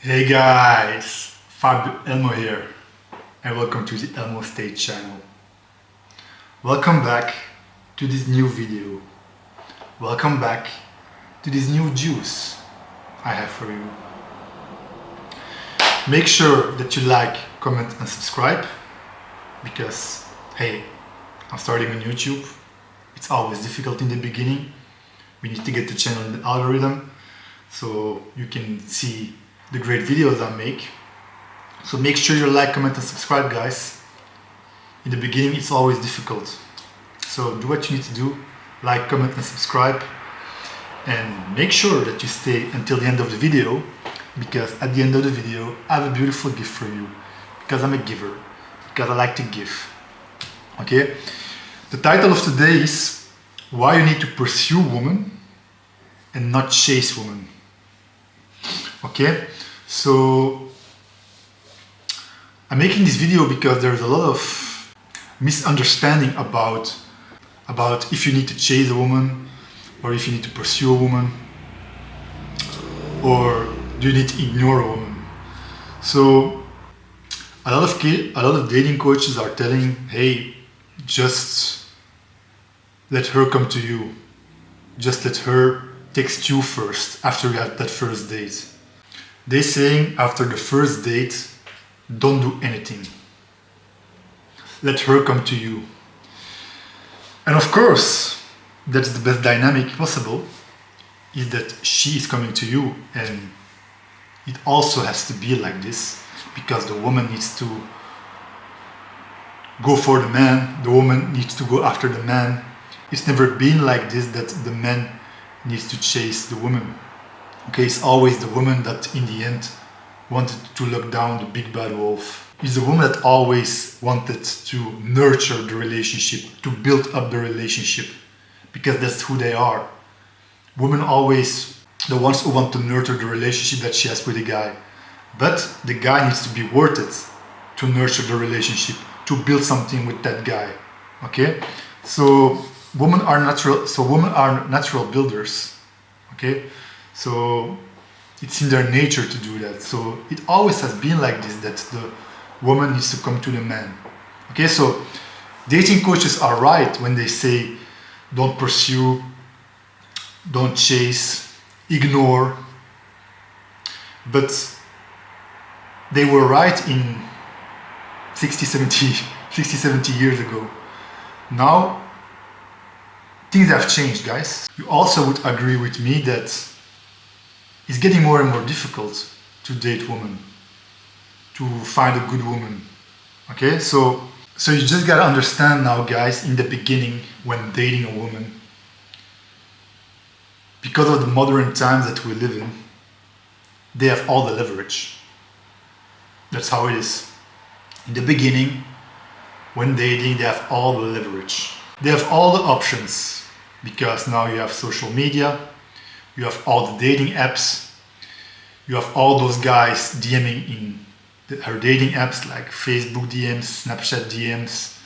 Hey guys, Fabio Elmo here, and welcome to the Elmo Stage channel. Welcome back to this new video. Welcome back to this new juice I have for you. Make sure that you like, comment and subscribe, because hey, I'm starting on YouTube. It's always difficult in the beginning. We need to get the channel in the algorithm so you can see the great videos I make. So make sure you like, comment and subscribe, guys. In the beginning it's always difficult, so do what you need to do. Like, comment and subscribe, and make sure that you stay until the end of the video, because at the end of the video I have a beautiful gift for you, because I'm a giver, because I like to give. Okay, the title of today is why you need to pursue women and not chase women. Okay, so I'm making this video because there's a lot of misunderstanding about if you need to chase a woman, or if you need to pursue a woman, or do you need to ignore a woman. So a lot of dating coaches are telling, hey, just let her come to you, just let her text you first after you had that first date. They're saying after the first date, don't do anything. Let her come to you. And of course, that's the best dynamic possible, is that she is coming to you, and it also has to be like this, because the woman needs to go for the man, the woman needs to go after the man. It's never been like this, that the man needs to chase the woman. Okay, it's always the woman that in the end wanted to lock down the big bad wolf. It's the woman that always wanted to nurture the relationship, to build up the relationship, because that's who they are. Women always the ones who want to nurture the relationship that she has with the guy. But the guy needs to be worth it to nurture the relationship, to build something with that guy. Okay? So women are natural builders. Okay? So it's in their nature to do that. So it always has been like this, that the woman needs to come to the man. Okay, so dating coaches are right when they say don't pursue, don't chase, ignore. But they were right in 60, 70 years ago. Now things have changed, guys. You also would agree with me that it's getting more and more difficult to date women, to find a good woman. Okay, so you just gotta understand now, guys, in the beginning when dating a woman, because of the modern times that we live in, they have all the leverage. That's how it is. In the beginning, when dating, they have all the leverage. They have all the options, because now you have social media, you have all the dating apps, you have all those guys DMing in her dating apps like Facebook DMs, Snapchat DMs,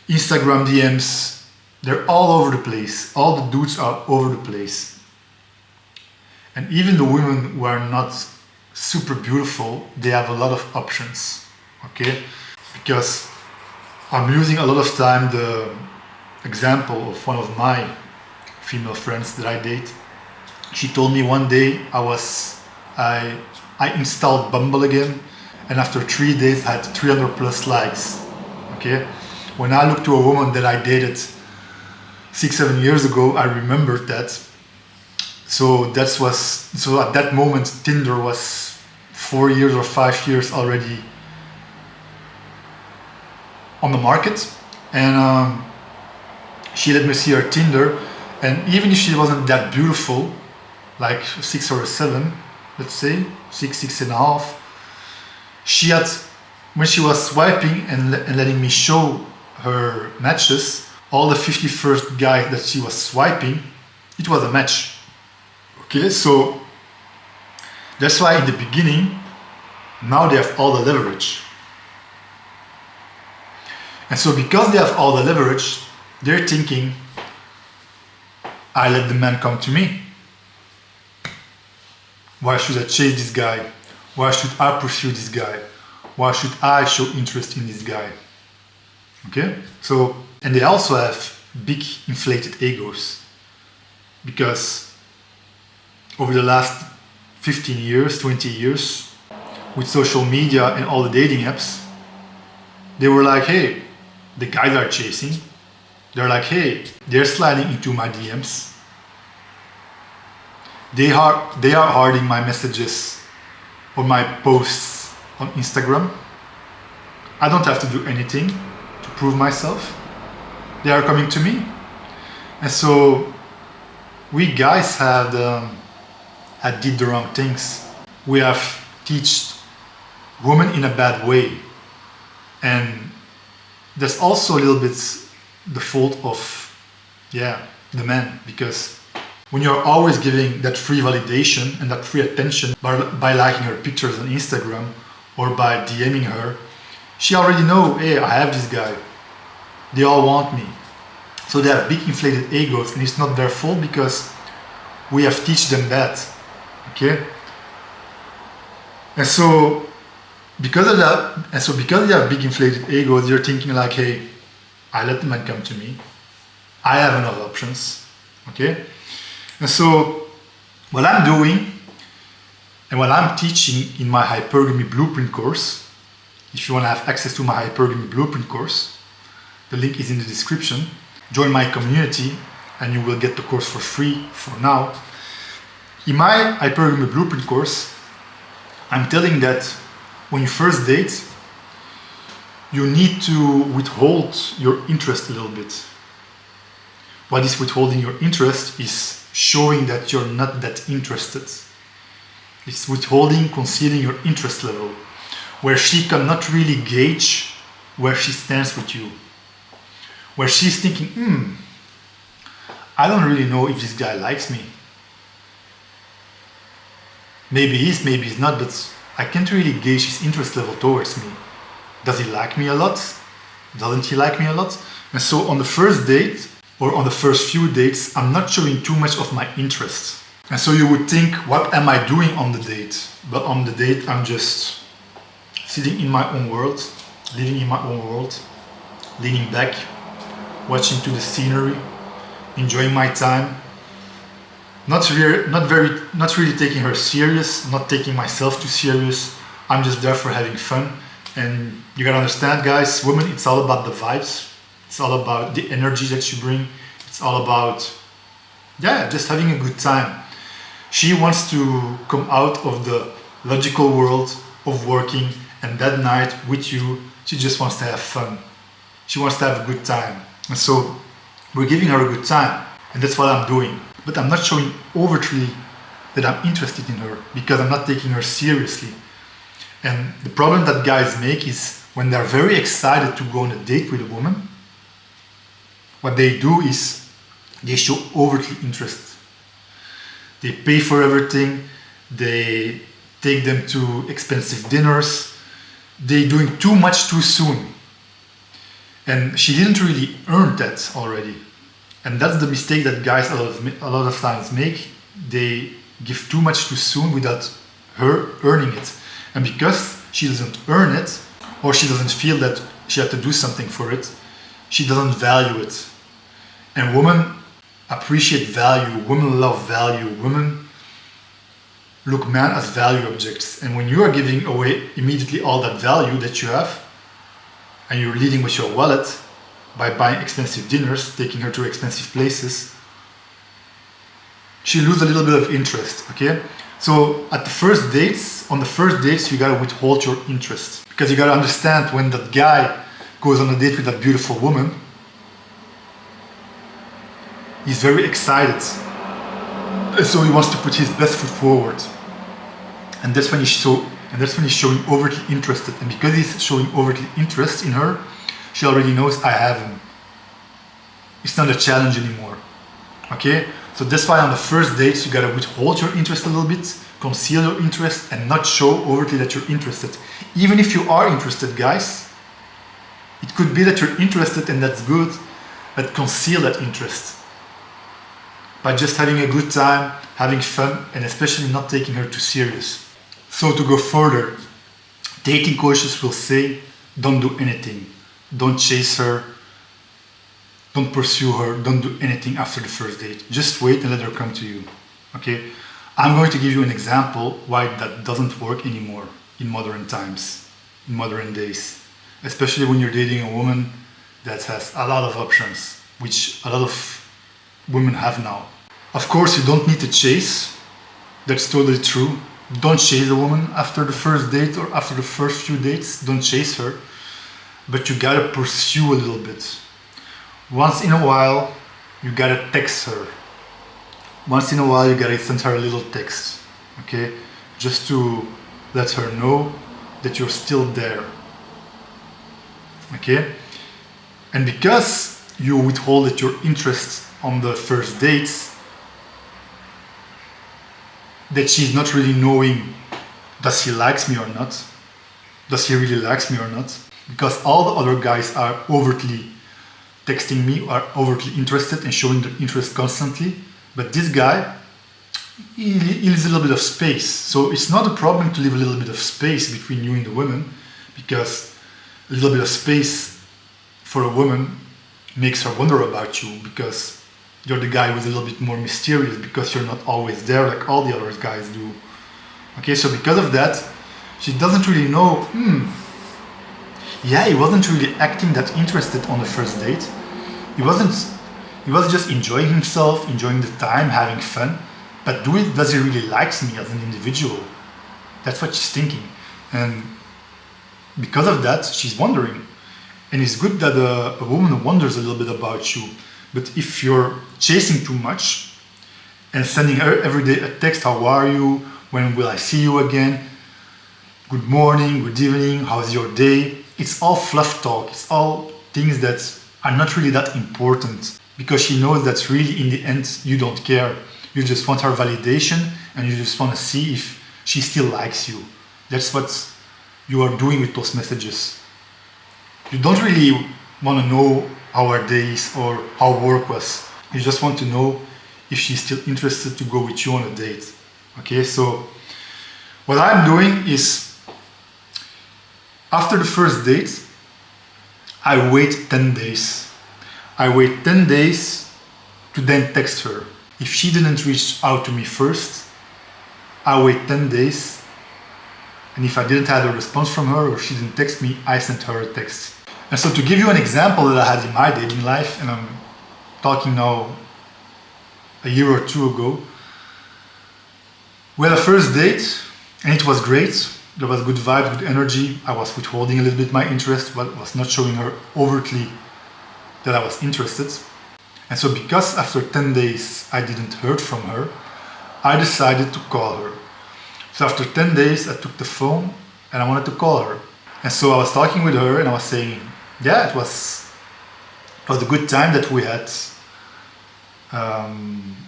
Instagram DMs. They're all over the place. All the dudes are over the place. And even the women who are not super beautiful, they have a lot of options. Okay? Because I'm using a lot of time the example of one of my female friends that I date. She told me one day I installed Bumble again, and after 3 days I had 300 plus likes. Okay, when I looked to a woman that I dated 6-7 years ago, I remembered that. So at that moment Tinder was 4 years or 5 years already on the market, and she let me see her Tinder, and even if she wasn't that beautiful, like 6 or 7, let's say 6.5, she had, when she was swiping and letting me show her matches, all the 51st guys that she was swiping, it was a match. Okay, so that's why in the beginning, now they have all the leverage. And so because they have all the leverage, they're thinking, I let the man come to me. Why should I chase this guy? Why should I pursue this guy? Why should I show interest in this guy? Okay? So, and they also have big inflated egos, because over the last 15 years, 20 years, with social media and all the dating apps, they were like, hey, the guys are chasing. They're like, hey, they're sliding into my DMs. They are harding my messages or my posts on Instagram. I don't have to do anything to prove myself. They are coming to me. And so we guys had did the wrong things. We have taught women in a bad way. And that's also a little bit the fault of, the men, because when you're always giving that free validation and that free attention by liking her pictures on Instagram or by DMing her, she already know, hey, I have this guy. They all want me. So they have big inflated egos, and it's not their fault because we have teach them that. Okay? And so because of that, because they have big inflated egos, they're thinking like, hey, I let the man come to me. I have enough options. Okay? And so what I'm doing and what I'm teaching in my hypergamy blueprint course, if you want to have access to my hypergamy blueprint course, the link is in the description. Join my community and you will get the course for free for now. In my hypergamy blueprint course, I'm telling that when you first date, you need to withhold your interest a little bit. What is withholding your interest is showing that you're not that interested. It's withholding, concealing your interest level, where she cannot really gauge where she stands with you. Where she's thinking, I don't really know if this guy likes me. Maybe he is, maybe he's not, but I can't really gauge his interest level towards me. Does he like me a lot? Doesn't he like me a lot? And so on the first date, or on the first few dates, I'm not showing too much of my interest. And so you would think, what am I doing on the date? But on the date, I'm just sitting in my own world, living in my own world, leaning back, watching to the scenery, enjoying my time, not really taking her serious, not taking myself too serious. I'm just there for having fun. And you gotta understand, guys, women, it's all about the vibes. It's all about the energy that you bring. It's all about, just having a good time. She wants to come out of the logical world of working, and that night with you, she just wants to have fun. She wants to have a good time. And so we're giving her a good time, and that's what I'm doing. But I'm not showing overtly that I'm interested in her, because I'm not taking her seriously. And the problem that guys make is when they're very excited to go on a date with a woman, what they do is they show overtly interest. They pay for everything, they take them to expensive dinners, they're doing too much too soon. And she didn't really earn that already. And that's the mistake that guys a lot of times make. They give too much too soon without her earning it. And because she doesn't earn it, or she doesn't feel that she had to do something for it, she doesn't value it. And women appreciate value, women love value, women look men as value objects. And when you are giving away immediately all that value that you have, and you're leading with your wallet by buying expensive dinners, taking her to expensive places, she loses a little bit of interest, okay? So on the first dates, you gotta withhold your interest. Because you gotta understand, when that guy goes on a date with that beautiful woman, he's very excited. And so he wants to put his best foot forward. And that's when he's showing overtly interested. And because he's showing overtly interest in her, she already knows, I have him. It's not a challenge anymore. Okay? So that's why on the first dates, you gotta withhold your interest a little bit, conceal your interest, and not show overtly that you're interested. Even if you are interested, guys, it could be that you're interested and that's good, but conceal that interest by just having a good time, having fun, and especially not taking her too serious. So to go further, dating coaches will say, don't do anything. Don't chase her. Don't pursue her. Don't do anything after the first date. Just wait and let her come to you. Okay? I'm going to give you an example why that doesn't work anymore in modern times, in modern days. Especially when you're dating a woman that has a lot of options, which a lot of women have now. Of course, you don't need to chase. That's totally true. Don't chase a woman after the first date or after the first few dates. Don't chase her. But you gotta pursue a little bit. Once in a while, you gotta text her. Once in a while, you gotta send her a little text. Okay? Just to let her know that you're still there. Okay? And because you withhold your interest on the first dates, that she's not really knowing, does he likes me or not? Does he really likes me or not? Because all the other guys are overtly texting me, are overtly interested and showing their interest constantly. But this guy, he leaves a little bit of space. So it's not a problem to leave a little bit of space between you and the woman, because a little bit of space for a woman makes her wonder about you, because you're the guy who's a little bit more mysterious, because you're not always there like all the other guys do. Okay, so because of that, she doesn't really know, yeah, he wasn't really acting that interested on the first date. He was just enjoying himself, enjoying the time, having fun. But does he really likes me as an individual? That's what she's thinking. And because of that, she's wondering. And it's good that a woman wonders a little bit about you. But if you're chasing too much and sending her every day a text, how are you? When will I see you again? Good morning, good evening, how's your day? It's all fluff talk. It's all things that are not really that important, because she knows that really in the end you don't care. You just want her validation and you just want to see if she still likes you. That's what you are doing with those messages. You don't really want to know how her day is or how work was. You just want to know if she's still interested to go with you on a date. Okay, so what I'm doing is, after the first date, I wait 10 days. I wait 10 days to then text her. If she didn't reach out to me first, I wait 10 days. And if I didn't have a response from her or she didn't text me, I sent her a text. And so to give you an example that I had in my dating life, and I'm talking now a year or two ago, we had a first date and it was great. There was good vibe, good energy. I was withholding a little bit my interest, but was not showing her overtly that I was interested. And so because after 10 days I didn't hear from her, I decided to call her. So after 10 days I took the phone and I wanted to call her. And so I was talking with her and I was saying, yeah, it was a good time that we had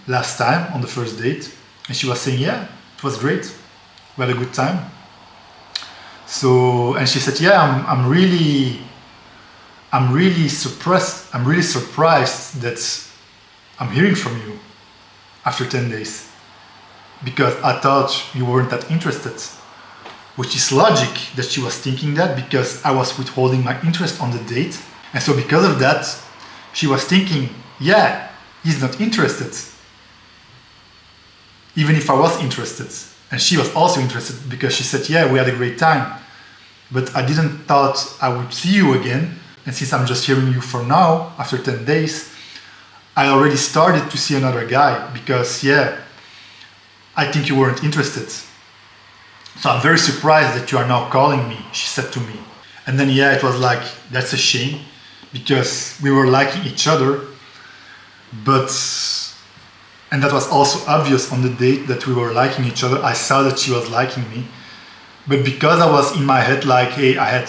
last time on the first date. And she was saying, yeah, it was great. We had a good time. So, and she said, yeah, I'm really surprised. I'm really surprised that I'm hearing from you after 10 days, because I thought you weren't that interested. Which is logic that she was thinking that, because I was withholding my interest on the date. And so because of that, she was thinking, yeah, he's not interested. Even if I was interested. And she was also interested, because she said, yeah, we had a great time. But I didn't thought I would see you again. And since I'm just hearing you for now, after 10 days, I already started to see another guy, because yeah, I think you weren't interested. So I'm very surprised that you are now calling me, she said to me. And then yeah, it was like, that's a shame, because we were liking each other. And that was also obvious on the date that we were liking each other. I saw that she was liking me. But because I was in my head like, hey, I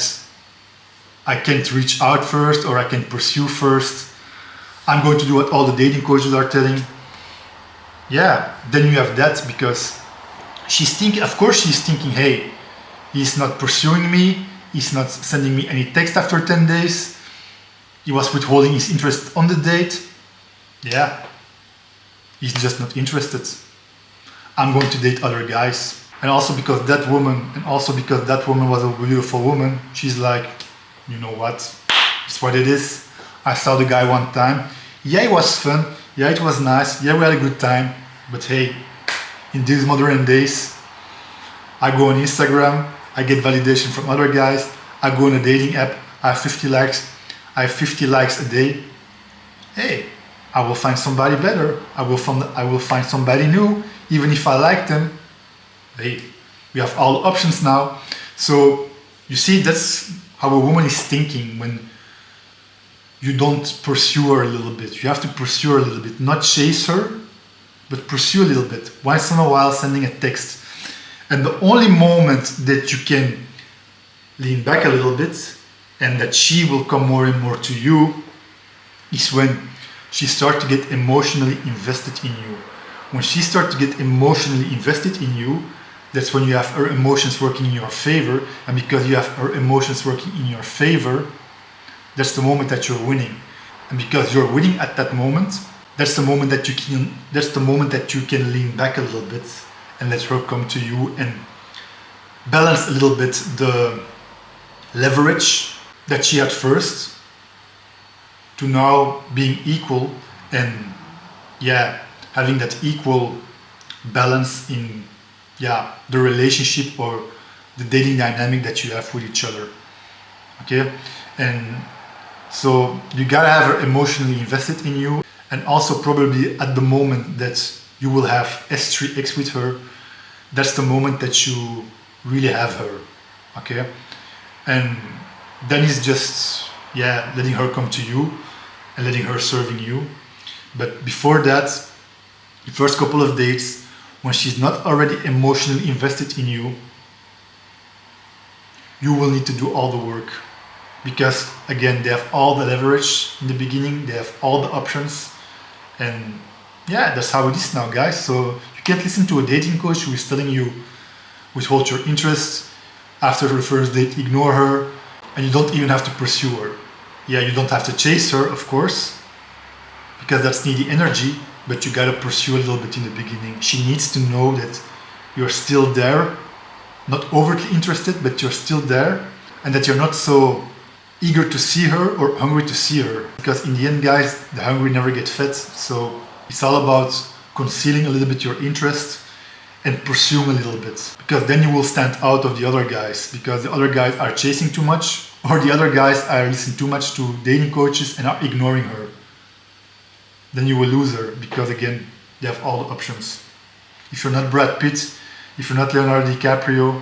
can't reach out first, or I can pursue first, I'm going to do what all the dating coaches are telling. Yeah, then you have that, because she's thinking, of course she's thinking, hey, he's not pursuing me, he's not sending me any text after 10 days, he was withholding his interest on the date. Yeah, he's just not interested. I'm going to date other guys. And also because that woman was a beautiful woman, she's like, you know what, it's what it is. I saw the guy one time, yeah, it was fun, yeah, it was nice, yeah, we had a good time, but hey, in these modern days, I go on Instagram, I get validation from other guys, I go on a dating app, I have 50 likes a day. Hey, I will find somebody better, I will find somebody new, even if I like them. Hey, we have all options now. So you see, that's how a woman is thinking when you don't pursue her a little bit. You have to pursue her a little bit, not chase her, but pursue a little bit. Once in a while, sending a text. And the only moment that you can lean back a little bit and that she will come more and more to you is when she starts to get emotionally invested in you. When she starts to get emotionally invested in you, that's when you have her emotions working in your favor. And because you have her emotions working in your favor, that's the moment that you're winning. And because you're winning at that moment, that's the moment that you can lean back a little bit and let her come to you and balance a little bit the leverage that she had first to now being equal, and having that equal balance in the relationship or the dating dynamic that you have with each other. Okay, and so you gotta have her emotionally invested in you, and also probably at the moment that you will have S3X with her, that's the moment that you really have her. Okay, and then it's just letting her come to you and letting her serving you. But before that, the first couple of dates, when she's not already emotionally invested in you, you will need to do all the work, because again, they have all the leverage in the beginning, they have all the options, and that's how it is now, guys. So you can't listen to a dating coach who is telling you withhold your interest after the first date, ignore her, and you don't even have to pursue her. You don't have to chase her, of course, because that's needy energy, but you gotta pursue a little bit in the beginning. She needs to know that you're still there, not overtly interested, but you're still there, and that you're not so eager to see her or hungry to see her. Because in the end, guys, the hungry never get fed. So it's all about concealing a little bit your interest and pursuing a little bit, because then you will stand out of the other guys, because the other guys are chasing too much, or the other guys are listening too much to dating coaches and are ignoring her. Then you will lose her, because again, they have all the options. If you're not Brad Pitt, if you're not Leonardo DiCaprio,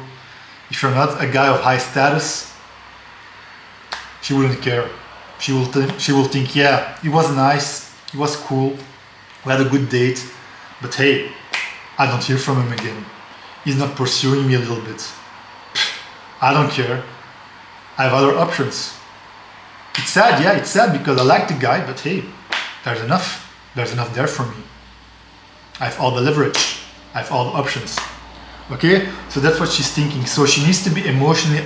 if you're not a guy of high status, she wouldn't care. She will think, it was nice, it was cool, we had a good date, but hey, I don't hear from him again. He's not pursuing me a little bit. I don't care. I have other options. It's sad, because I like the guy, but hey, there's enough there for me. I have all the leverage, I have all the options. Okay, so that's what she's thinking. So she needs to be emotionally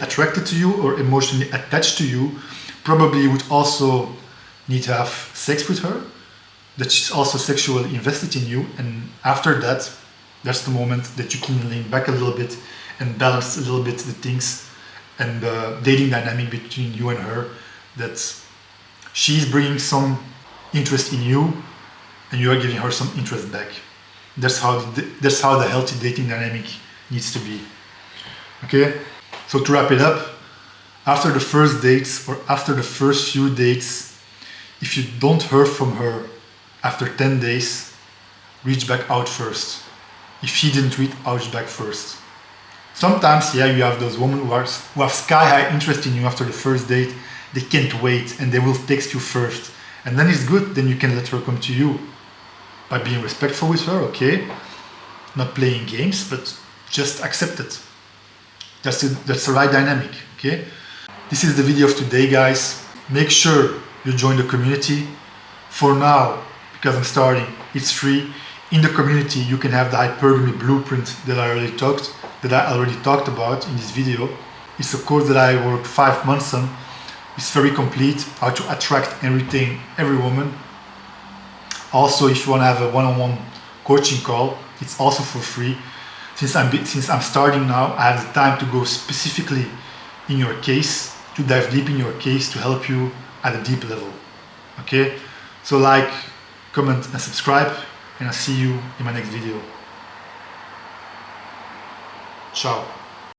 attracted to you or emotionally attached to you. Probably you would also need to have sex with her, that she's also sexually invested in you, and after that, that's the moment that you can lean back a little bit and balance a little bit the things and the dating dynamic between you and her, that she's bringing some interest in you and you are giving her some interest back. That's how the healthy dating dynamic needs to be. Okay, so to wrap it up, after the first dates or after the first few dates, if you don't hear from her after 10 days, reach back out first. If she didn't reach out back first. Sometimes, you have those women who have sky high interest in you after the first date. They can't wait and they will text you first. And then it's good, then you can let her come to you by being respectful with her, okay? Not playing games, but just accept it. That's the right dynamic, okay? This is the video of today, guys. Make sure you join the community. For now, because I'm starting, it's free. In the community, you can have the hypergamy blueprint that I already talked about in this video. It's a course that I worked 5 months on. It's very complete, how to attract and retain every woman. Also, if you want to have a one-on-one coaching call, it's also for free. Since I'm starting now, I have the time to go specifically in your case, to dive deep in your case, to help you at a deep level. Okay, so like, comment and subscribe, and I'll see you in my next video. Ciao.